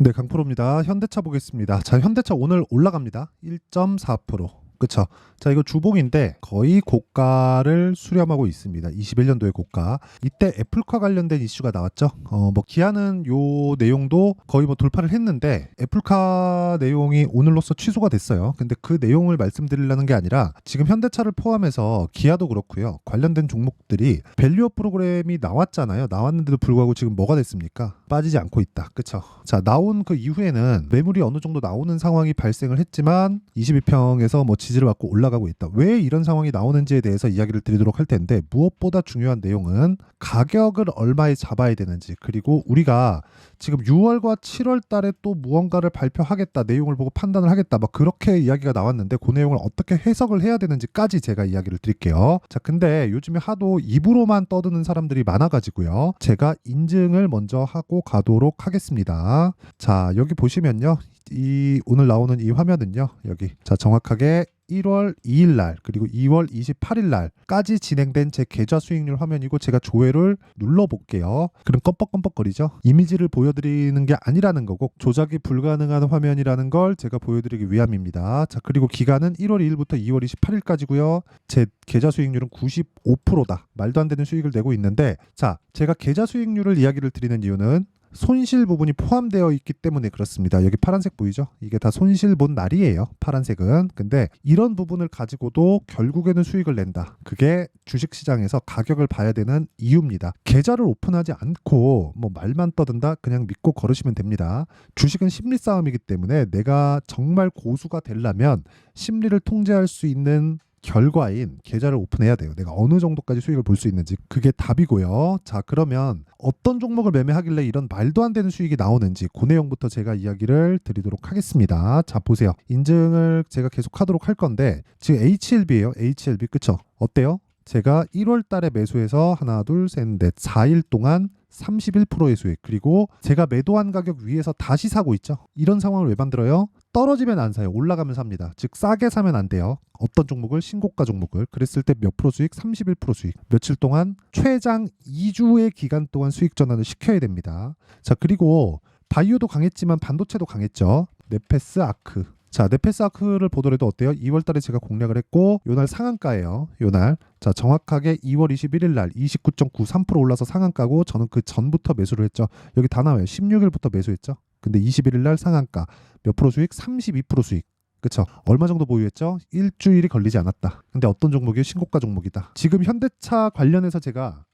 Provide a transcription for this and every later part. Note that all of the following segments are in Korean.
네, 강프로입니다. 현대차 보겠습니다. 자, 현대차 오늘 올라갑니다. 1.4%. 그쵸? 자, 이거 주봉인데 거의 고가를 수렴하고 있습니다. 21년도의 고가. 이때 애플카 관련된 이슈가 나왔죠. 뭐 기아는 요 내용도 거의 뭐 돌파를 했는데 애플카 내용이 오늘로써 취소가 됐어요. 근데 그 내용을 말씀드리려는 게 아니라 지금 현대차를 포함해서 기아도 그렇고요. 관련된 종목들이 밸류업 프로그램이 나왔잖아요. 나왔는데도 불구하고 지금 뭐가 됐습니까? 빠지지 않고 있다. 그쵸? 자, 나온 그 이후에는 매물이 어느 정도 나오는 상황이 발생을 했지만 22평에서 뭐 지지를 받고 올라가고 있다. 왜 이런 상황이 나오는지에 대해서 이야기를 드리도록 할 텐데, 무엇보다 중요한 내용은 가격을 얼마에 잡아야 되는지, 그리고 우리가 지금 6월과 7월 달에 또 무언가를 발표하겠다, 내용을 보고 판단을 하겠다, 막 그렇게 이야기가 나왔는데 그 내용을 어떻게 해석을 해야 되는지까지 제가 이야기를 드릴게요. 자, 근데 요즘에 하도 입으로만 떠드는 사람들이 많아가지고요. 제가 인증을 먼저 하고 가도록 하겠습니다. 자, 여기 보시면요. 이 오늘 나오는 이 화면은요. 여기 자, 정확하게 1월 2일 날 그리고 2월 28일 날까지 진행된 제 계좌 수익률 화면이고, 제가 조회를 눌러 볼게요. 그럼 껌뻑껌뻑거리죠. 이미지를 보여드리는 게 아니라는 거고 조작이 불가능한 화면이라는 걸 제가 보여드리기 위함입니다. 자, 그리고 기간은 1월 2일부터 2월 28일까지고요. 제 계좌 수익률은 95%다. 말도 안 되는 수익을 내고 있는데, 자, 제가 계좌 수익률을 이야기를 드리는 이유는 손실 부분이 포함되어 있기 때문에 그렇습니다. 여기 파란색 보이죠? 이게 다 손실 본 날이에요. 파란색은. 근데 이런 부분을 가지고도 결국에는 수익을 낸다. 그게 주식시장에서 가격을 봐야 되는 이유입니다. 계좌를 오픈하지 않고 뭐 말만 떠든다, 그냥 믿고 걸으시면 됩니다. 주식은 심리 싸움이기 때문에 내가 정말 고수가 되려면 심리를 통제할 수 있는 결과인 계좌를 오픈해야 돼요. 내가 어느 정도까지 수익을 볼 수 있는지, 그게 답이고요. 자, 그러면 어떤 종목을 매매하길래 이런 말도 안 되는 수익이 나오는지 그 내용부터 제가 이야기를 드리도록 하겠습니다. 자, 보세요. 인증을 제가 계속 하도록 할 건데, 지금 HLB예요. HLB. 그쵸? 어때요? 제가 1월 달에 매수해서 하나, 둘, 셋, 넷, 4일 동안 31%의 수익, 그리고 제가 매도한 가격 위에서 다시 사고 있죠. 이런 상황을 왜 만들어요? 떨어지면 안 사요. 올라가면 삽니다. 즉 싸게 사면 안 돼요. 어떤 종목을, 신고가 종목을. 그랬을 때 몇 프로 수익? 31% 수익. 며칠 동안 최장 2주의 기간 동안 수익 전환을 시켜야 됩니다. 자, 그리고 바이오도 강했지만 반도체도 강했죠. 네페스 아크. 자, 네페스 아크를 보더라도 어때요? 2월 달에 제가 공략을 했고 요날 상한가예요. 요날. 자, 정확하게 2월 21일 날 29.93% 올라서 상한가고, 저는 그 전부터 매수를 했죠. 여기 다 나와요. 16일부터 매수했죠. 근데 21일 날 상한가. 몇 프로 수익? 32% 수익. 그쵸? 얼마 정도 보유했죠? 일주일이 걸리지 않았다. 근데 어떤 종목이요? 신고가 종목이다. 지금 현대차 관련해서 제가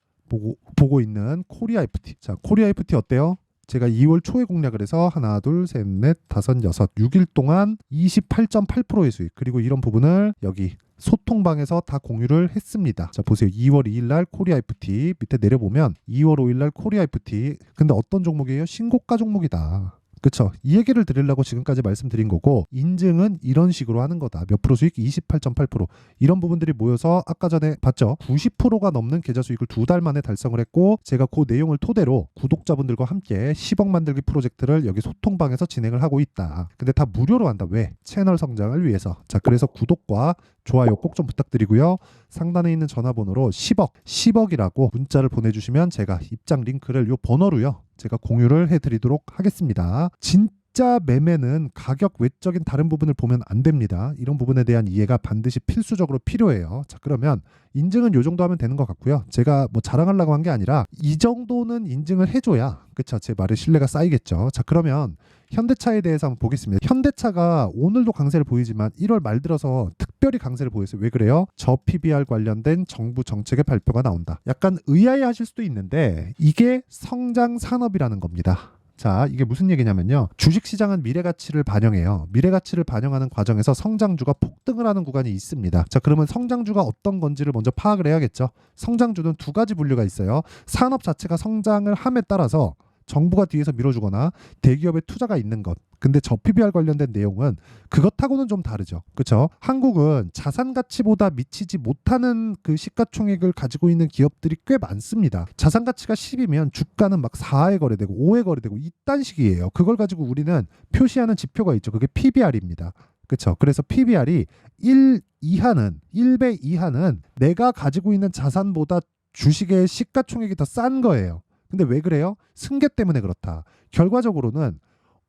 보고 있는 코리아 FT. 자, 코리아 FT 어때요? 제가 2월 초에 공략을 해서 하나, 둘, 셋, 넷, 다섯, 여섯, 6일 동안 28.8%의 수익. 그리고 이런 부분을 여기 소통방에서 다 공유를 했습니다. 자, 보세요. 2월 2일 날 코리아 FT 밑에 내려보면 2월 5일 날 코리아 FT. 근데 어떤 종목이에요? 신고가 종목이다. 그쵸? 이 얘기를 드리려고 지금까지 말씀드린 거고, 인증은 이런 식으로 하는 거다. 몇 프로 수익? 28.8%. 이런 부분들이 모여서 아까 전에 봤죠? 90%가 넘는 계좌 수익을 2달 만에 달성을 했고, 제가 그 내용을 토대로 구독자분들과 함께 10억 만들기 프로젝트를 여기 소통방에서 진행을 하고 있다. 근데 다 무료로 한다. 왜? 채널 성장을 위해서. 자, 그래서 구독과 좋아요 꼭 좀 부탁드리고요. 상단에 있는 전화번호로 10억이라고 문자를 보내주시면 제가 입장 링크를 요 번호로요, 제가 공유를 해드리도록 하겠습니다. 진짜 매매는 가격 외적인 다른 부분을 보면 안 됩니다. 이런 부분에 대한 이해가 반드시 필수적으로 필요해요. 자, 그러면 인증은 요 정도 하면 되는 것 같고요. 제가 뭐 자랑하려고 한 게 아니라 이 정도는 인증을 해줘야, 그쵸, 제 말에 신뢰가 쌓이겠죠. 자, 그러면 현대차에 대해서 한번 보겠습니다. 현대차가 오늘도 강세를 보이지만 1월 말 들어서 특별히 강세를 보였어요. 왜 그래요? 저 PBR 관련된 정부 정책의 발표가 나온다. 약간 의아해 하실 수도 있는데 이게 성장 산업이라는 겁니다. 자, 이게 무슨 얘기냐면요. 주식시장은 미래가치를 반영해요. 미래가치를 반영하는 과정에서 성장주가 폭등을 하는 구간이 있습니다. 자, 그러면 성장주가 어떤 건지를 먼저 파악을 해야겠죠. 성장주는 두 가지 분류가 있어요. 산업 자체가 성장을 함에 따라서 정부가 뒤에서 밀어주거나 대기업의 투자가 있는 것. 근데 저 PBR 관련된 내용은 그것하고는 좀 다르죠. 그렇죠? 한국은 자산 가치보다 미치지 못하는 그 시가총액을 가지고 있는 기업들이 꽤 많습니다. 자산 가치가 10이면 주가는 막 4에 거래되고 5에 거래되고 이딴 식이에요. 그걸 가지고 우리는 표시하는 지표가 있죠. 그게 PBR입니다. 그렇죠? 그래서 PBR이 1배 이하는 내가 가지고 있는 자산보다 주식의 시가총액이 더 싼 거예요. 근데 왜 그래요? 승계 때문에 그렇다. 결과적으로는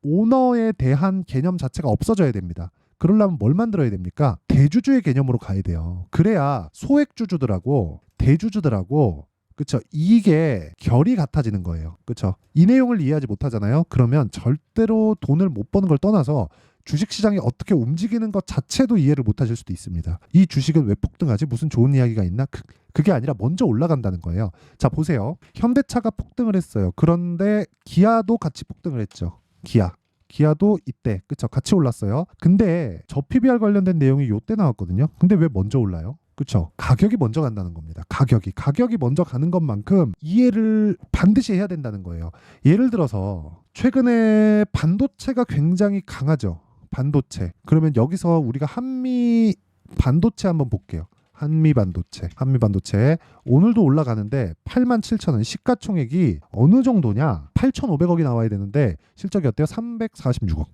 오너에 대한 개념 자체가 없어져야 됩니다. 그러려면 뭘 만들어야 됩니까? 대주주의 개념으로 가야 돼요. 그래야 소액주주들하고 대주주들하고 그쵸? 이게 결이 같아지는 거예요. 그쵸? 이 내용을 이해하지 못하잖아요. 그러면 절대로 돈을 못 버는 걸 떠나서 주식시장이 어떻게 움직이는 것 자체도 이해를 못하실 수도 있습니다. 이 주식은 왜 폭등하지? 무슨 좋은 이야기가 있나? 그게 아니라 먼저 올라간다는 거예요. 자, 보세요. 현대차가 폭등을 했어요. 그런데 기아도 같이 폭등을 했죠. 기아도 이때 그쵸? 같이 올랐어요. 근데 저 PBR 관련된 내용이 요때 나왔거든요. 근데 왜 먼저 올라요? 그쵸? 가격이 먼저 간다는 겁니다. 가격이 먼저 가는 것만큼 이해를 반드시 해야 된다는 거예요. 예를 들어서 최근에 반도체가 굉장히 강하죠. 반도체. 그러면 여기서 우리가 한미 반도체 한번 볼게요. 한미 반도체 오늘도 올라가는데 87,000원 시가총액이 어느 정도냐? 8,500억이 나와야 되는데 실적이 어때요? 346억.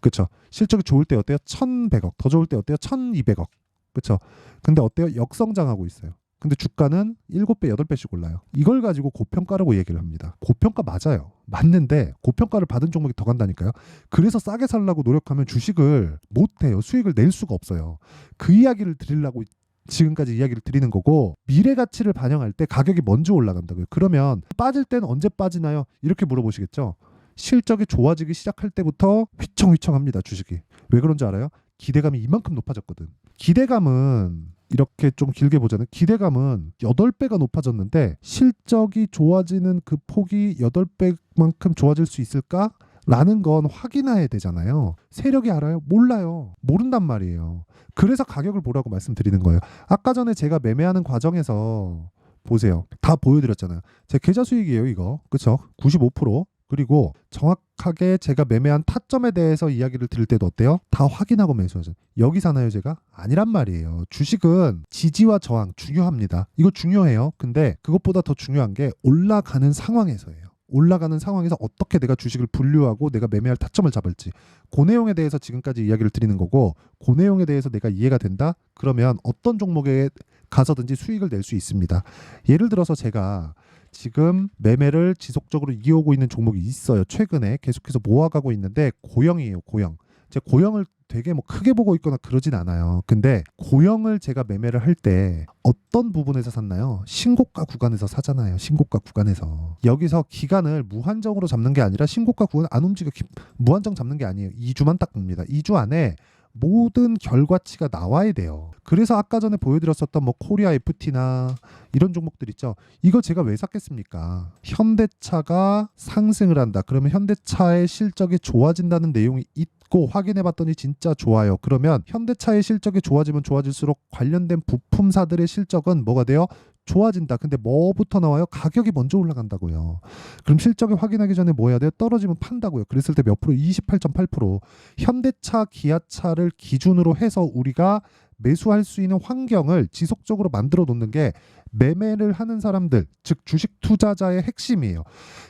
그쵸? 실적이 좋을 때 어때요? 1,100억. 더 좋을 때 어때요? 1,200억. 그쵸? 근데 어때요? 역성장하고 있어요. 근데 주가는 7배, 8배씩 올라요. 이걸 가지고 고평가라고 얘기를 합니다. 고평가 맞아요. 맞는데 고평가를 받은 종목이 더 간다니까요. 그래서 싸게 살려고 노력하면 주식을 못해요. 수익을 낼 수가 없어요. 그 이야기를 드리려고 지금까지 이야기를 드리는 거고, 미래 가치를 반영할 때 가격이 먼저 올라간다고요. 그러면 빠질 때는 언제 빠지나요? 이렇게 물어보시겠죠. 실적이 좋아지기 시작할 때부터 휘청휘청합니다. 주식이. 왜 그런지 알아요? 기대감이 이만큼 높아졌거든. 기대감은 이렇게 좀 길게 보자면 기대감은 8배가 높아졌는데 실적이 좋아지는 그 폭이 8배만큼 좋아질 수 있을까? 라는 건 확인해야 되잖아요. 세력이 알아요? 몰라요. 모른단 말이에요. 그래서 가격을 보라고 말씀드리는 거예요. 아까 전에 제가 매매하는 과정에서 보세요. 다 보여드렸잖아요. 제 계좌 수익이에요, 이거. 그쵸? 95%. 그리고 정확하게 제가 매매한 타점에 대해서 이야기를 드릴 때도 어때요? 다 확인하고 매수하죠. 여기 사나요, 제가? 아니란 말이에요. 주식은 지지와 저항 중요합니다. 이거 중요해요. 근데 그것보다 더 중요한 게 올라가는 상황에서예요. 올라가는 상황에서 어떻게 내가 주식을 분류하고 내가 매매할 타점을 잡을지, 그 내용에 대해서 지금까지 이야기를 드리는 거고, 그 내용에 대해서 내가 이해가 된다? 그러면 어떤 종목에 가서든지 수익을 낼 수 있습니다. 예를 들어서 제가 지금 매매를 지속적으로 이어오고 있는 종목이 있어요. 최근에 계속해서 모아가고 있는데 고영이에요. 고영. 제가 고영을 되게 뭐 크게 보고 있거나 그러진 않아요. 근데 고영을 제가 매매를 할 때 어떤 부분에서 샀나요? 신고가 구간에서 사잖아요. 신고가 구간에서. 여기서 기간을 무한정으로 잡는 게 아니라 신고가 구간 안 움직여 무한정 잡는 게 아니에요. 2주만 딱 봅니다. 2주 안에 모든 결과치가 나와야 돼요. 그래서 아까 전에 보여드렸었던 뭐 코리아 FT나 이런 종목들 있죠. 이거 제가 왜 샀겠습니까? 현대차가 상승을 한다. 그러면 현대차의 실적이 좋아진다는 내용이 있고 확인해봤더니 진짜 좋아요. 그러면 현대차의 실적이 좋아지면 좋아질수록 관련된 부품사들의 실적은 뭐가 돼요? 좋아진다. 근데 뭐부터 나와요? 가격이 먼저 올라간다고요. 그럼 실적을 확인하기 전에 뭐 해야 돼요? 떨어지면 판다고요. 그랬을 때 몇 프로? 28.8%. 현대차, 기아차를 기준으로 해서 우리가 매수할 수 있는 환경을 지속적으로 만들어 놓는 게 매매를 하는 사람들, 즉 주식 투자자의 핵심이에요.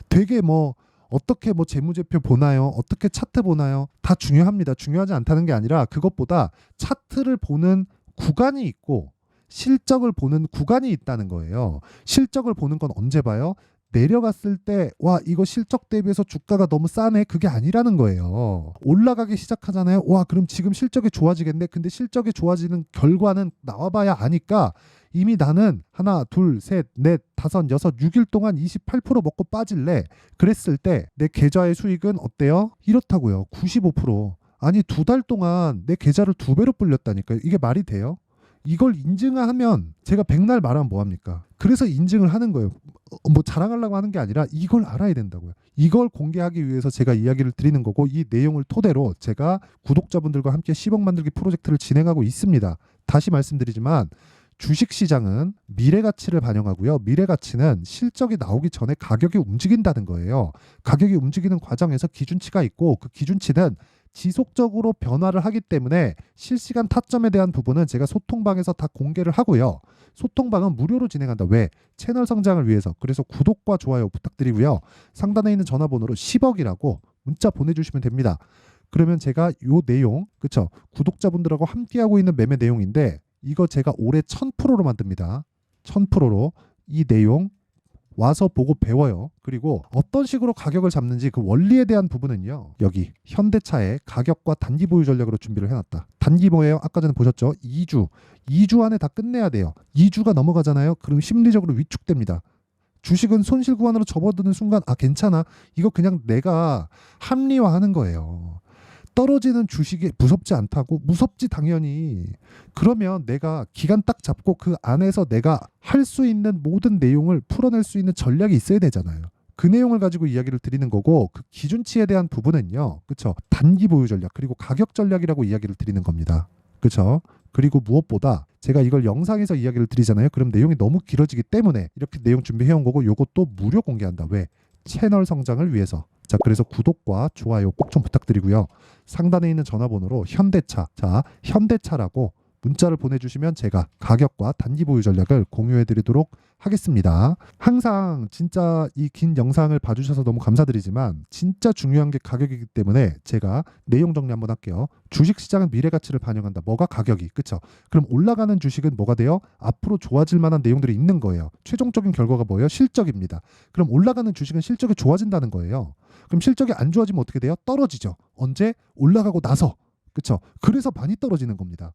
되게 뭐 어떻게 뭐 재무제표 보나요? 어떻게 차트 보나요? 다 중요합니다. 중요하지 않다는 게 아니라 그것보다 차트를 보는 구간이 있고 실적을 보는 구간이 있다는 거예요. 실적을 보는 건 언제 봐요? 내려갔을 때, 와, 이거 실적 대비해서 주가가 너무 싸네. 그게 아니라는 거예요. 올라가기 시작하잖아요. 와, 그럼 지금 실적이 좋아지겠네. 근데 실적이 좋아지는 결과는 나와봐야 아니까 이미 나는 하나, 둘, 셋, 넷, 다섯, 여섯, 6일 동안 28% 먹고 빠질래. 그랬을 때 내 계좌의 수익은 어때요? 이렇다고요. 95%. 아니, 2달 동안 내 계좌를 2배로 불렸다니까요. 이게 말이 돼요? 이걸 인증하면 제가 백날 말하면 뭐합니까? 그래서 인증을 하는 거예요. 뭐 자랑하려고 하는 게 아니라 이걸 알아야 된다고요. 이걸 공개하기 위해서 제가 이야기를 드리는 거고, 이 내용을 토대로 제가 구독자분들과 함께 10억 만들기 프로젝트를 진행하고 있습니다. 다시 말씀드리지만 주식시장은 미래가치를 반영하고요. 미래가치는 실적이 나오기 전에 가격이 움직인다는 거예요. 가격이 움직이는 과정에서 기준치가 있고 그 기준치는 지속적으로 변화를 하기 때문에 실시간 타점에 대한 부분은 제가 소통방에서 다 공개를 하고요. 소통방은 무료로 진행한다. 왜? 채널 성장을 위해서. 그래서 구독과 좋아요 부탁드리고요. 상단에 있는 전화번호로 10억이라고 문자 보내주시면 됩니다. 그러면 제가 요 내용, 그쵸? 구독자분들하고 함께하고 있는 매매 내용인데 이거 제가 올해 1000%로 만듭니다. 1000%로 이 내용 와서 보고 배워요. 그리고 어떤 식으로 가격을 잡는지 그 원리에 대한 부분은요. 여기 현대차의 가격과 단기 보유 전략으로 준비를 해놨다. 단기 뭐예요? 아까 전에 보셨죠? 2주 안에 다 끝내야 돼요. 2주가 넘어가잖아요. 그럼 심리적으로 위축됩니다. 주식은 손실 구간으로 접어드는 순간 괜찮아. 이거 그냥 내가 합리화하는 거예요. 떨어지는 주식이 무섭지 않다고? 무섭지 당연히. 그러면 내가 기간 딱 잡고 그 안에서 내가 할 수 있는 모든 내용을 풀어낼 수 있는 전략이 있어야 되잖아요. 그 내용을 가지고 이야기를 드리는 거고 그 기준치에 대한 부분은요. 그쵸? 단기 보유 전략 그리고 가격 전략이라고 이야기를 드리는 겁니다. 그쵸? 그리고 무엇보다 제가 이걸 영상에서 이야기를 드리잖아요. 그럼 내용이 너무 길어지기 때문에 이렇게 내용 준비해온 거고 요것도 무료 공개한다. 왜? 채널 성장을 위해서. 자, 그래서 구독과 좋아요 꼭 좀 부탁드리고요. 상단에 있는 전화번호로 현대차, 자, 현대차라고 문자를 보내주시면 제가 가격과 단기 보유 전략을 공유해드리도록 하겠습니다. 항상 진짜 이 긴 영상을 봐주셔서 너무 감사드리지만 진짜 중요한 게 가격이기 때문에 제가 내용 정리 한번 할게요. 주식시장은 미래 가치를 반영한다. 뭐가 가격이? 그쵸? 그럼 올라가는 주식은 뭐가 돼요? 앞으로 좋아질 만한 내용들이 있는 거예요. 최종적인 결과가 뭐예요? 실적입니다. 그럼 올라가는 주식은 실적이 좋아진다는 거예요. 그럼 실적이 안 좋아지면 어떻게 돼요? 떨어지죠. 언제? 올라가고 나서. 그쵸? 그래서 많이 떨어지는 겁니다.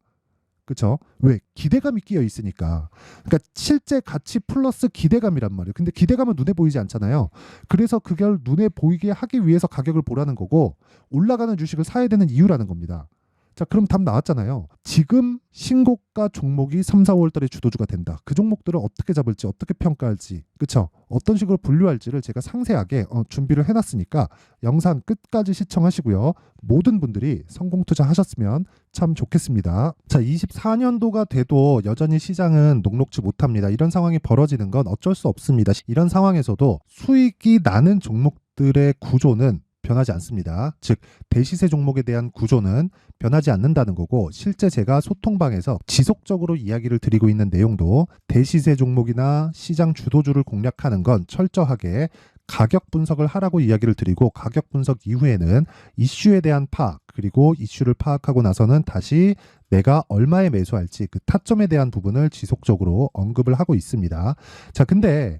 그쵸? 왜? 기대감이 끼어 있으니까. 그러니까 실제 가치 플러스 기대감이란 말이에요. 근데 기대감은 눈에 보이지 않잖아요. 그래서 그걸 눈에 보이게 하기 위해서 가격을 보라는 거고 올라가는 주식을 사야 되는 이유라는 겁니다. 자, 그럼 답 나왔잖아요. 지금 신고가 종목이 3, 4월 달에 주도주가 된다. 그 종목들을 어떻게 잡을지, 어떻게 평가할지, 그쵸? 어떤 식으로 분류할지를 제가 상세하게 준비를 해놨으니까 영상 끝까지 시청하시고요. 모든 분들이 성공 투자하셨으면 참 좋겠습니다. 자, 24년도가 돼도 여전히 시장은 녹록지 못합니다. 이런 상황이 벌어지는 건 어쩔 수 없습니다. 이런 상황에서도 수익이 나는 종목들의 구조는 변하지 않습니다. 즉 대시세 종목에 대한 구조는 변하지 않는다는 거고 실제 제가 소통방에서 지속적으로 이야기를 드리고 있는 내용도 대시세 종목이나 시장 주도주를 공략하는 건 철저하게 가격 분석을 하라고 이야기를 드리고 가격 분석 이후에는 이슈에 대한 파악 그리고 이슈를 파악하고 나서는 다시 내가 얼마에 매수할지 그 타점에 대한 부분을 지속적으로 언급을 하고 있습니다. 자, 근데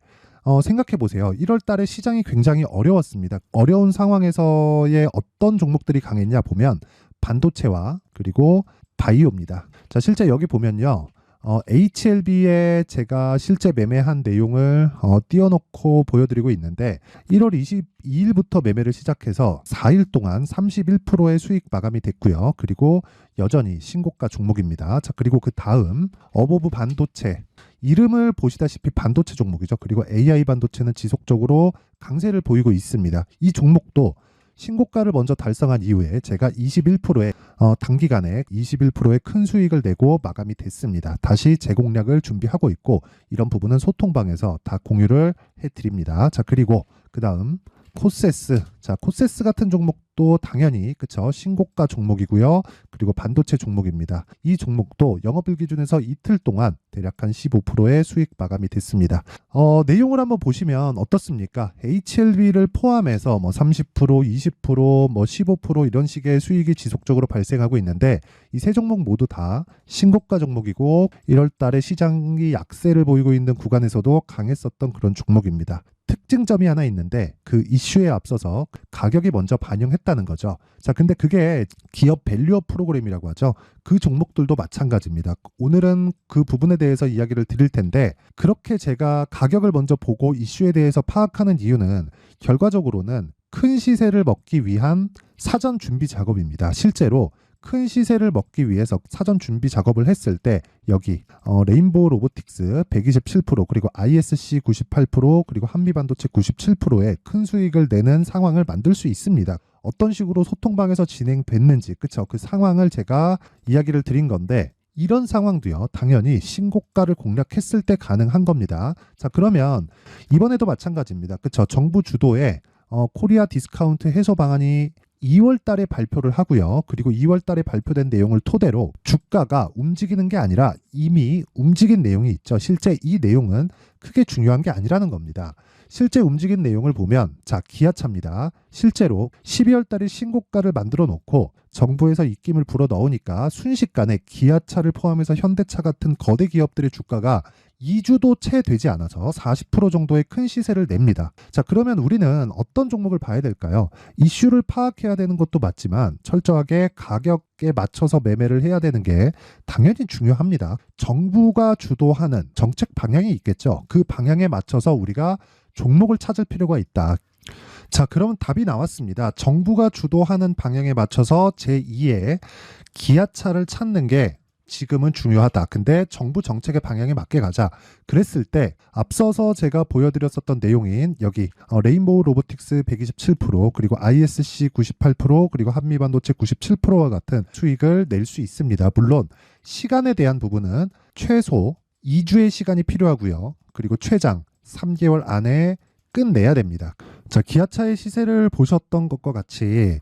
생각해 보세요. 1월 달에 시장이 굉장히 어려웠습니다. 어려운 상황에서의 어떤 종목들이 강했냐 보면 반도체와 그리고 바이오입니다. 자, 실제 여기 보면요. HLB에 제가 실제 매매한 내용을 띄워놓고 보여드리고 있는데 1월 22일부터 매매를 시작해서 4일 동안 31%의 수익 마감이 됐고요. 그리고 여전히 신고가 종목입니다. 자, 그리고 그 다음 어보브 반도체 이름을 보시다시피 반도체 종목이죠. 그리고 AI 반도체는 지속적으로 강세를 보이고 있습니다. 이 종목도 신고가를 먼저 달성한 이후에 제가 21%의 단기간에 21%의 큰 수익을 내고 마감이 됐습니다. 다시 재공략을 준비하고 있고 이런 부분은 소통방에서 다 공유를 해드립니다. 자, 그리고 그 다음 코세스. 자, 코세스 같은 종목도 당연히 그쵸 신고가 종목이고요. 그리고 반도체 종목입니다. 이 종목도 영업일 기준에서 이틀 동안 대략 한 15%의 수익 마감이 됐습니다. 내용을 한번 보시면 어떻습니까? HLB를 포함해서 뭐 30%, 20%, 뭐 15% 이런 식의 수익이 지속적으로 발생하고 있는데 이 세 종목 모두 다 신고가 종목이고 1월 달에 시장이 약세를 보이고 있는 구간에서도 강했었던 그런 종목입니다. 특징점이 하나 있는데 그 이슈에 앞서서 가격이 먼저 반영했다는 거죠. 자, 근데 그게 기업 밸류업 프로그램이라고 하죠. 그 종목들도 마찬가지입니다. 오늘은 그 부분에 대해서 이야기를 드릴 텐데 그렇게 제가 가격을 먼저 보고 이슈에 대해서 파악하는 이유는 결과적으로는 큰 시세를 먹기 위한 사전 준비 작업입니다. 실제로 큰 시세를 먹기 위해서 사전 준비 작업을 했을 때 여기 레인보우 로보틱스 127% 그리고 ISC 98% 그리고 한미반도체 97%의 큰 수익을 내는 상황을 만들 수 있습니다. 어떤 식으로 소통방에서 진행됐는지 그쵸? 그 상황을 제가 이야기를 드린 건데 이런 상황도요 당연히 신고가를 공략했을 때 가능한 겁니다. 자, 그러면 이번에도 마찬가지입니다. 그쵸? 정부 주도의 코리아 디스카운트 해소 방안이 2월 달에 발표를 하고요. 그리고 2월 달에 발표된 내용을 토대로 주가가 움직이는 게 아니라 이미 움직인 내용이 있죠. 실제 이 내용은 크게 중요한 게 아니라는 겁니다. 실제 움직인 내용을 보면 자, 기아차입니다. 실제로 12월 달에 신고가를 만들어 놓고 정부에서 입김을 불어 넣으니까 순식간에 기아차를 포함해서 현대차 같은 거대 기업들의 주가가 2주도 채 되지 않아서 40% 정도의 큰 시세를 냅니다. 자, 그러면 우리는 어떤 종목을 봐야 될까요? 이슈를 파악해야 되는 것도 맞지만 철저하게 가격에 맞춰서 매매를 해야 되는 게 당연히 중요합니다. 정부가 주도하는 정책 방향이 있겠죠. 그 방향에 맞춰서 우리가 종목을 찾을 필요가 있다. 자, 그러면 답이 나왔습니다. 정부가 주도하는 방향에 맞춰서 제2의 기아차를 찾는 게 지금은 중요하다. 근데 정부 정책의 방향에 맞게 가자. 그랬을 때 앞서서 제가 보여드렸었던 내용인 여기 레인보우 로보틱스 127% 그리고 ISC 98% 그리고 한미반도체 97%와 같은 수익을 낼 수 있습니다. 물론 시간에 대한 부분은 최소 2주의 시간이 필요하고요. 그리고 최장 3개월 안에 끝내야 됩니다. 자, 기아차의 시세를 보셨던 것과 같이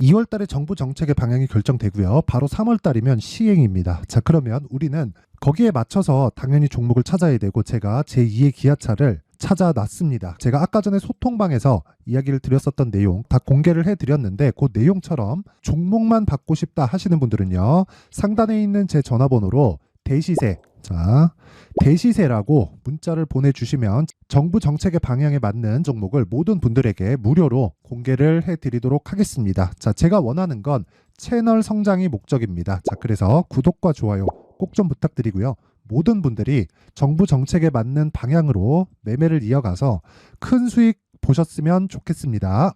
2월 달에 정부 정책의 방향이 결정되고요. 바로 3월 달이면 시행입니다. 자, 그러면 우리는 거기에 맞춰서 당연히 종목을 찾아야 되고 제가 제2의 기아차를 찾아놨습니다. 제가 아까 전에 소통방에서 이야기를 드렸었던 내용 다 공개를 해드렸는데 그 내용처럼 종목만 받고 싶다 하시는 분들은요. 상단에 있는 제 전화번호로 대시세, 자, 대시세라고 문자를 보내주시면 정부 정책의 방향에 맞는 종목을 모든 분들에게 무료로 공개를 해드리도록 하겠습니다. 자, 제가 원하는 건 채널 성장이 목적입니다. 자, 그래서 구독과 좋아요 꼭 좀 부탁드리고요. 모든 분들이 정부 정책에 맞는 방향으로 매매를 이어가서 큰 수익 보셨으면 좋겠습니다.